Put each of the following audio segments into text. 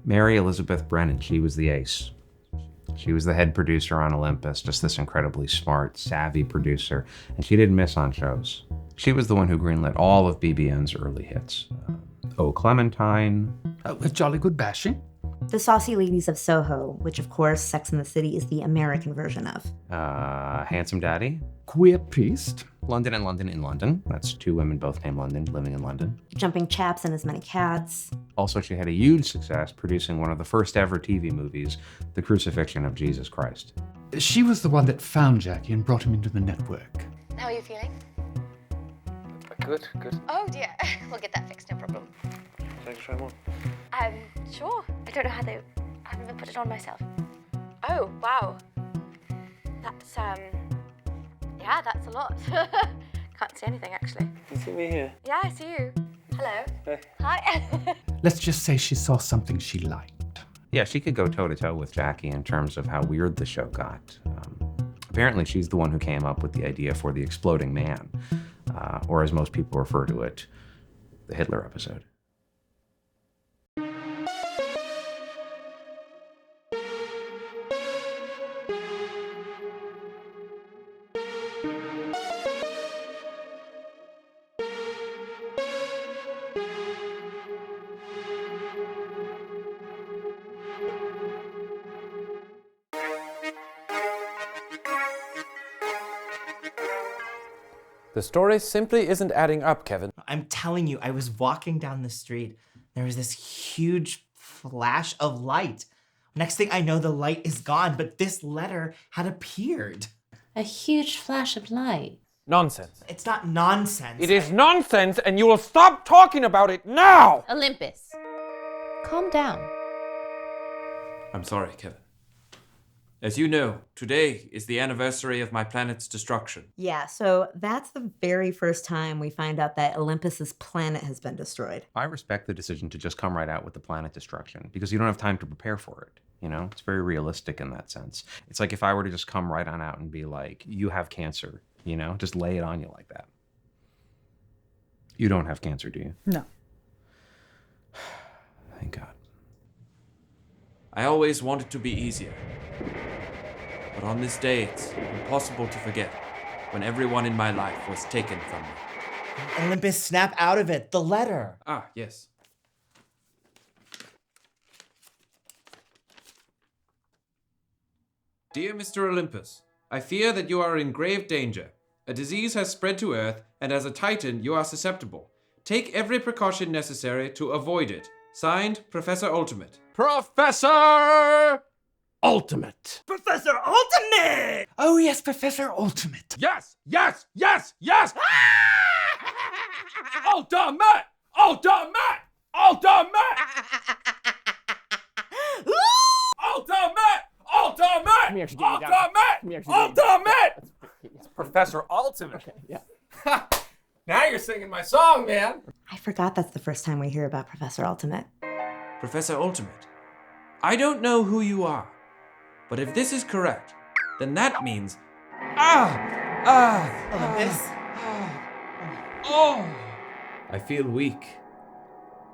Mary Elizabeth Brennan, she was the ace. She was the head producer on Olympus, just this incredibly smart, savvy producer, and she didn't miss on shows. She was the one who greenlit all of BBN's early hits. Oh Clementine. With Jolly Good Bashing. The Saucy Ladies of Soho, which of course Sex and the City is the American version of. Handsome Daddy. Queer Priest. London and London in London. That's two women both named London, living in London. Jumping Chaps and As Many Cats. Also, she had a huge success producing one of the first ever TV movies, The Crucifixion of Jesus Christ. She was the one that found Jackie and brought him into the network. How are you feeling? Good. Oh dear, we'll get that fixed, no problem. Should I try more? Sure. I don't know how I haven't even put it on myself. Oh, wow. That's, yeah, that's a lot. Can't see anything, actually. You see me here? Yeah, I see you. Hello. Hey. Hi. Let's just say she saw something she liked. Yeah, she could go toe-to-toe with Jackie in terms of how weird the show got. Apparently, she's the one who came up with the idea for the exploding man, or as most people refer to it, the Hitler episode. The story simply isn't adding up, Kevin. I'm telling you, I was walking down the street. There was this huge flash of light. Next thing I know, the light is gone, but this letter had appeared. A huge flash of light. Nonsense. It's not nonsense. It is nonsense, and you will stop talking about it now! Olympus, calm down. I'm sorry, Kevin. As you know, today is the anniversary of my planet's destruction. Yeah, so that's the very first time we find out that Olympus's planet has been destroyed. I respect the decision to just come right out with the planet destruction because you don't have time to prepare for it. You know, it's very realistic in that sense. It's like if I were to just come right on out and be like, you have cancer, you know, just lay it on you like that. You don't have cancer, do you? No. Thank God. I always want it to be easier. But on this day, it's impossible to forget when everyone in my life was taken from me. Olympus, snap out of it. The letter. Ah, yes. Dear Mr. Olympus, I fear that you are in grave danger. A disease has spread to Earth, and as a Titan, you are susceptible. Take every precaution necessary to avoid it. Signed, Professor Ultimate. Professor Ultimate! Professor Ultimate! Oh, yes, Professor Ultimate. Yes! Ultimate! Ultimate! Ultimate! Ultimate! Ultimate! Ultimate! It's Professor Ultimate. Okay, yeah. Now you're singing my song, man. I forgot that's the first time we hear about Professor Ultimate. Professor Ultimate, I don't know who you are, but if this is correct, then that means... Olympus? I feel weak.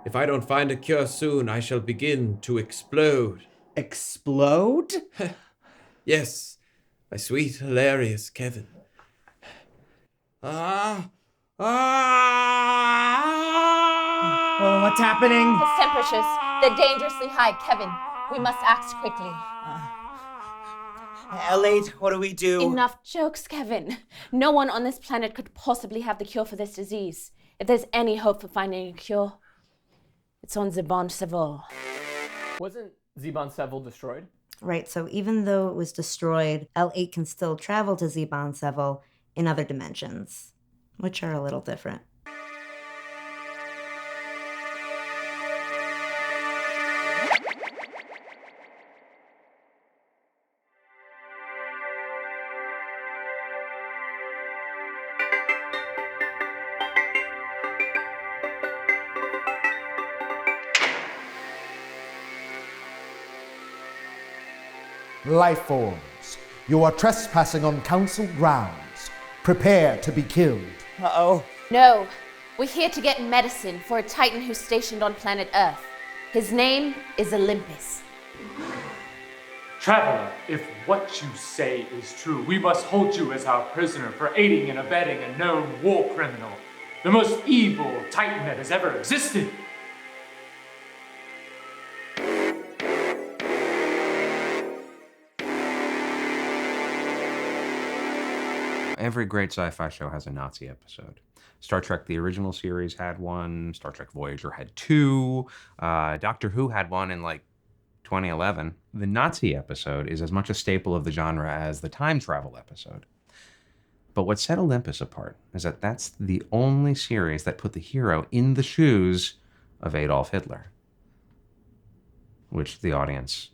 If I don't find a cure soon, I shall begin to explode. Explode? Yes, my sweet, hilarious Kevin. Oh, what's happening? His temperatures, they're dangerously high, Kevin. We must act quickly. L8, what do we do? Enough jokes, Kevin. No one on this planet could possibly have the cure for this disease. If there's any hope for finding a cure, it's on Zibon Seville. Wasn't Zibon Seville destroyed? Right, so even though it was destroyed, L8 can still travel to Zibon Seville in other dimensions, which are a little different. Life forms, you are trespassing on council grounds. Prepare to be killed. Uh-oh. No, we're here to get medicine for a Titan who's stationed on planet Earth. His name is Olympus. Traveler, if what you say is true, we must hold you as our prisoner for aiding and abetting a known war criminal, the most evil Titan that has ever existed. Every great sci-fi show has a Nazi episode. Star Trek, the original series, had one. Star Trek Voyager had two. Doctor Who had one in like 2011. The Nazi episode is as much a staple of the genre as the time travel episode. But what set Olympus apart is that that's the only series that put the hero in the shoes of Adolf Hitler, which the audience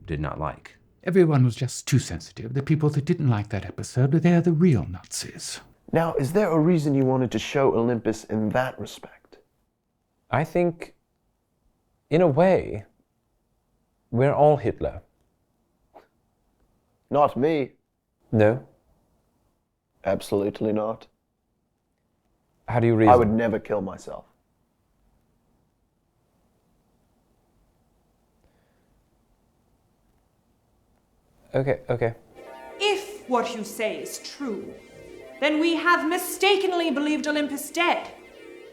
did not like. Everyone was just too sensitive. The people that didn't like that episode, they're the real Nazis. Now, is there a reason you wanted to show Olympus in that respect? I think, in a way, we're all Hitler. Not me. No? Absolutely not. How do you reason? I would never kill myself. Okay. If what you say is true, then we have mistakenly believed Olympus dead.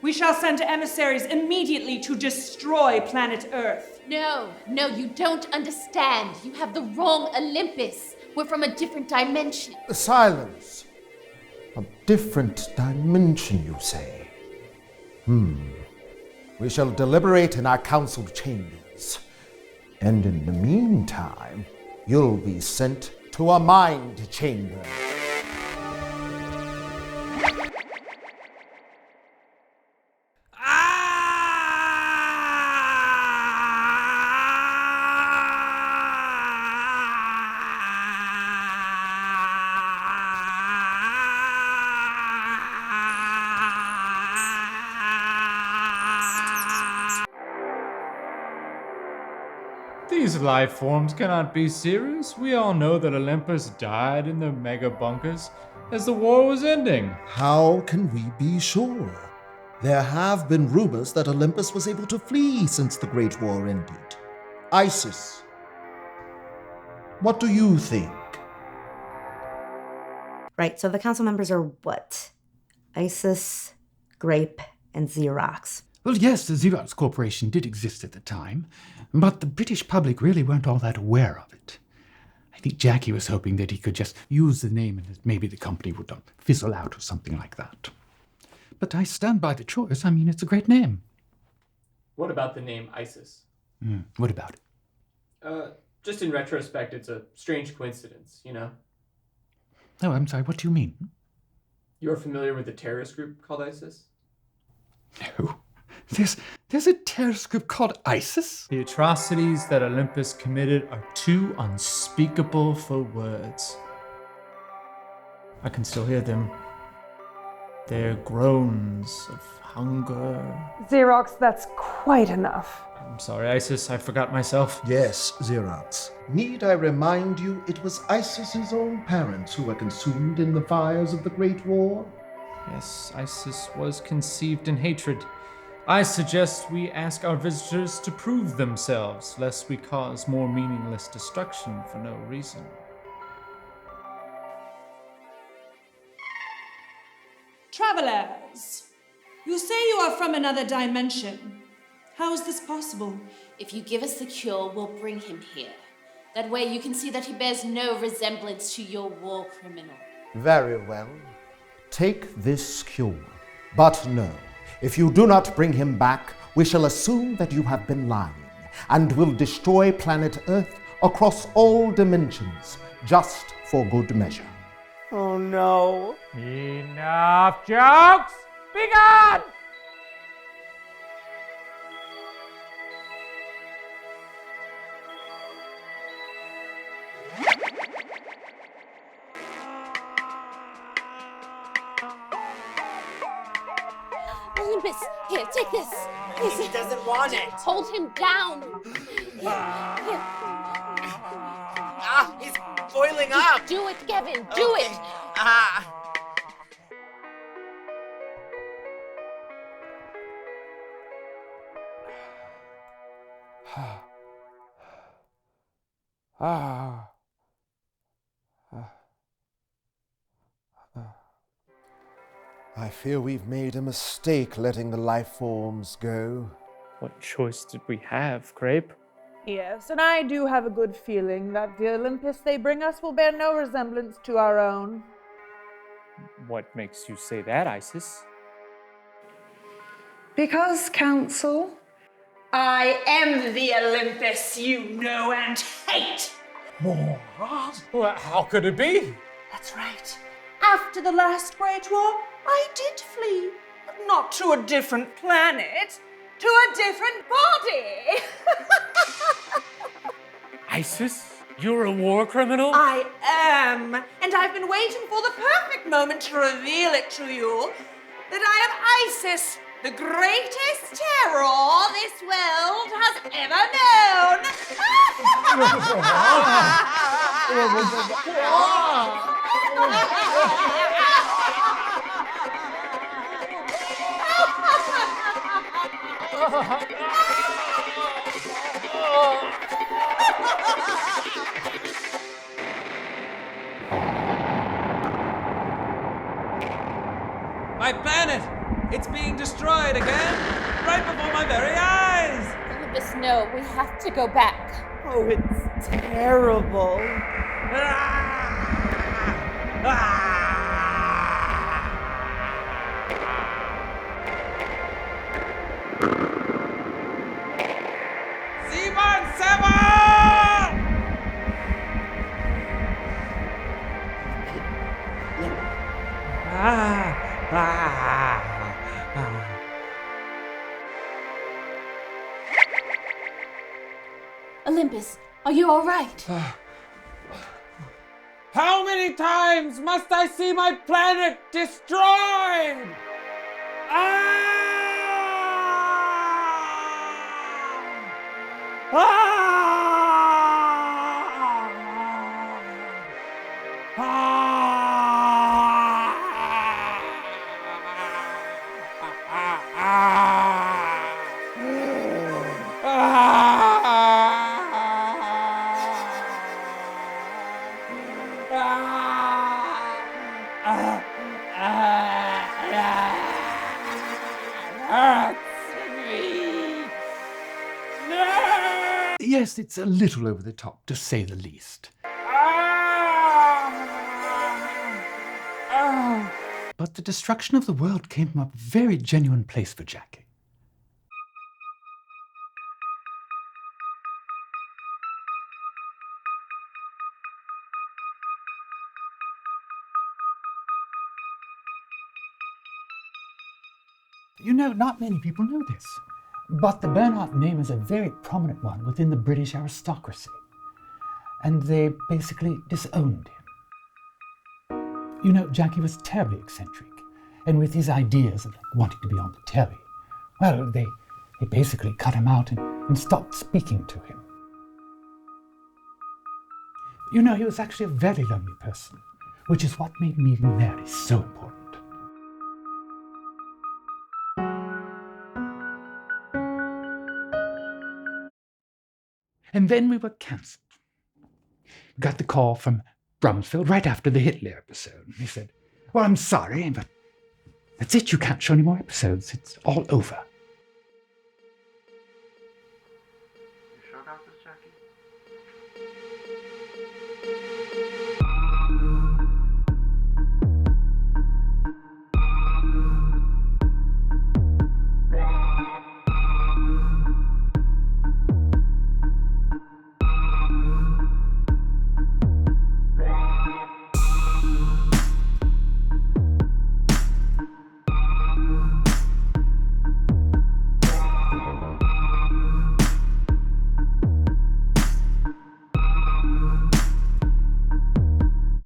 We shall send emissaries immediately to destroy planet Earth. No, you don't understand. You have the wrong Olympus. We're from a different dimension. Silence. A different dimension, you say? We shall deliberate in our council chambers. And in the meantime, you'll be sent to a mind chamber. These life forms cannot be serious. We all know that Olympus died in the mega bunkers as the war was ending. How can we be sure? There have been rumors that Olympus was able to flee since the Great War ended. Isis, what do you think? Right, so the council members are what? Isis, Grape, and Xerox. Well, yes, the Xerox Corporation did exist at the time, but the British public really weren't all that aware of it. I think Jackie was hoping that he could just use the name and that maybe the company would fizzle out or something like that. But I stand by the choice. I mean, it's a great name. What about the name ISIS? What about it? Just in retrospect, it's a strange coincidence, you know? Oh, I'm sorry, what do you mean? You're familiar with the terrorist group called ISIS? No. There's a terrorist group called ISIS? The atrocities that Olympus committed are too unspeakable for words. I can still hear them. Their groans of hunger. Xerox, that's quite enough. I'm sorry, Isis, I forgot myself. Yes, Xerox. Need I remind you it was Isis's own parents who were consumed in the fires of the Great War? Yes, Isis was conceived in hatred. I suggest we ask our visitors to prove themselves, lest we cause more meaningless destruction for no reason. Travelers, you say you are from another dimension. How is this possible? If you give us the cure, we'll bring him here. That way you can see that he bears no resemblance to your war criminal. Very well. Take this cure. But no, if you do not bring him back, we shall assume that you have been lying, and will destroy planet Earth across all dimensions, just for good measure. Oh no. Enough jokes! Be gone! Olympus, here, take this. He doesn't want it. Hold him down. Here. He's boiling up. Do it, Kevin. Do it. I fear we've made a mistake letting the life forms go. What choice did we have, Grape? Yes, and I do have a good feeling that the Olympus they bring us will bear no resemblance to our own. What makes you say that, Isis? Because, Council, I am the Olympus you know and hate. What? Well, how could it be? That's right. After the last Great War, I did flee. But not to a different planet, to a different body. Isis? You're a war criminal? I am. And I've been waiting for the perfect moment to reveal it to you that I am Isis, the greatest terror this world has ever My planet! It's being destroyed again! Right before my very eyes! Olympus, no, we have to go back. Oh, it's terrible. Simon Seven! Olympus, are you all right? How many times must I see my planet destroyed? Yes, it's a little over the top, to say the least. But the destruction of the world came from a very genuine place for Jackie. You know, not many people know this, but the Bernhardt name is a very prominent one within the British aristocracy, and they basically disowned him. You know, Jackie was terribly eccentric, and with his ideas of wanting to be on the telly, well, they basically cut him out and stopped speaking to him. You know, he was actually a very lonely person, which is what made meeting Mary so important. And then we were cancelled. Got the call from Brumsfeld right after the Hitler episode. He said, "Well, I'm sorry, but that's it. You can't show any more episodes. It's all over." You sure about this, Jackie?